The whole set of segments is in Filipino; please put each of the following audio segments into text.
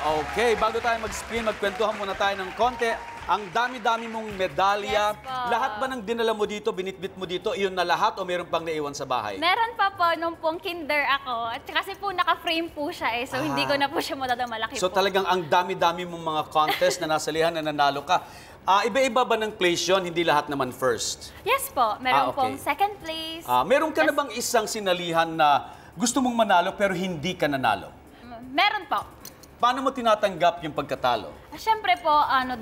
Okay, bago tayo mag-spin, magkwentuhan muna tayo ng konti. Ang dami-dami mong medalya. Yes po. Lahat ba ng dinala mo dito, binitbit mo dito, iyon na lahat o meron pang naiwan sa bahay? Meron pa po nung pong kinder ako. At kasi po naka-frame po siya eh. So hindi ko na po siya malaki So po. talagang ang dami-dami mong mga contest na nasalihan na nanalo ka. Iba-iba ba ng place yun? Hindi lahat naman first? Yes po. Meron Okay. pong second place. Meron ka na bang isang sinalihan na gusto mong manalo pero hindi ka nanalo? Meron po. Paano mo tinatanggap yung pagkatalo? Siyempre po,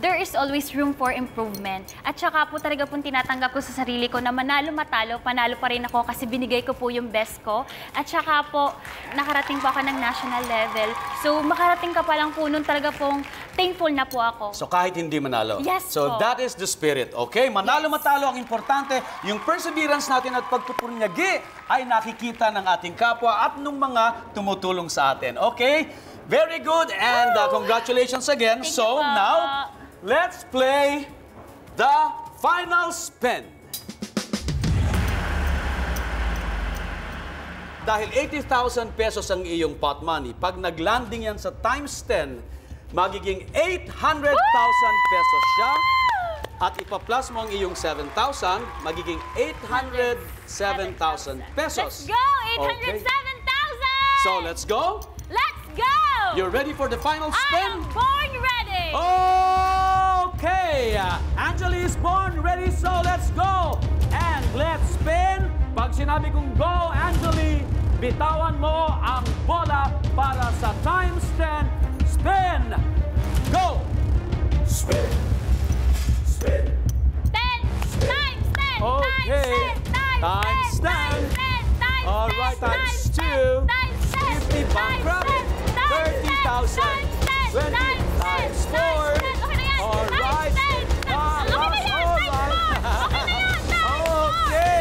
there is always room for improvement. At saka po talaga pong tinatanggap ko sa sarili ko na manalo matalo, panalo pa rin ako kasi binigay ko po yung best ko. At saka po, nakarating po ako ng national level. So makarating ka pa lang po nun talaga pong thankful na po ako. So kahit hindi manalo? Yes So po. that is the spirit, okay? Manalo matalo ang importante. Yung perseverance natin at pagpupunyagi ay nakikita ng ating kapwa at ng mga tumutulong sa atin, okay? Very good, and congratulations again. Thank So you po. now, let's play the final spin. Dahil 80,000 pesos ang iyong pot money, pag naglanding yan sa times 10, magiging 800,000 pesos siya. At ipa-plus mo ang iyong 7,000, magiging 807,000 pesos. Let's go! 807,000! So let's go. Let's go! You're ready for the final I spin? am born ready! Okay! Angeli is born ready, so let's go! And let's spin! Pag sinabi kong go, Angeli, bitawan mo ang bola para sa times 10. Spin! Go! Spin! Spin! 10 times 10 Okay. times 10 Times 10. times 10 All right, times 2. times 10 50 bankrupt. 30,000. 20 times 4. Okay na yan. All right. Okay na yan. All right. Okay na yan. Okay.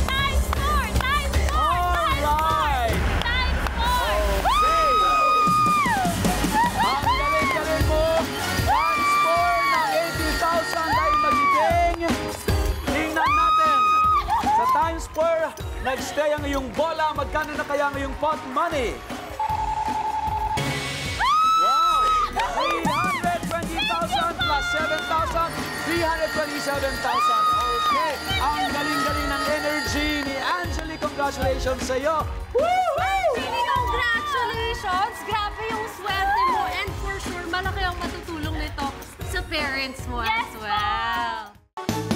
Times 4. Times 4. All right. Times 4. Okay. Ang galing-galing mo. Times 4 ng 80,000 ay magiging. Tingnan natin. Sa times 4, nag-stay ang iyong bola. Magkano na kaya ang iyong pot money? Wow! 320,000 plus 7,000, 327,000. Okay. Ang galing-galing ng energy ni Angeli. Congratulations sa iyo. Really, congratulations! Grabe yung swerte mo and for sure, malaki ang matutulong nito sa parents mo Yes as well.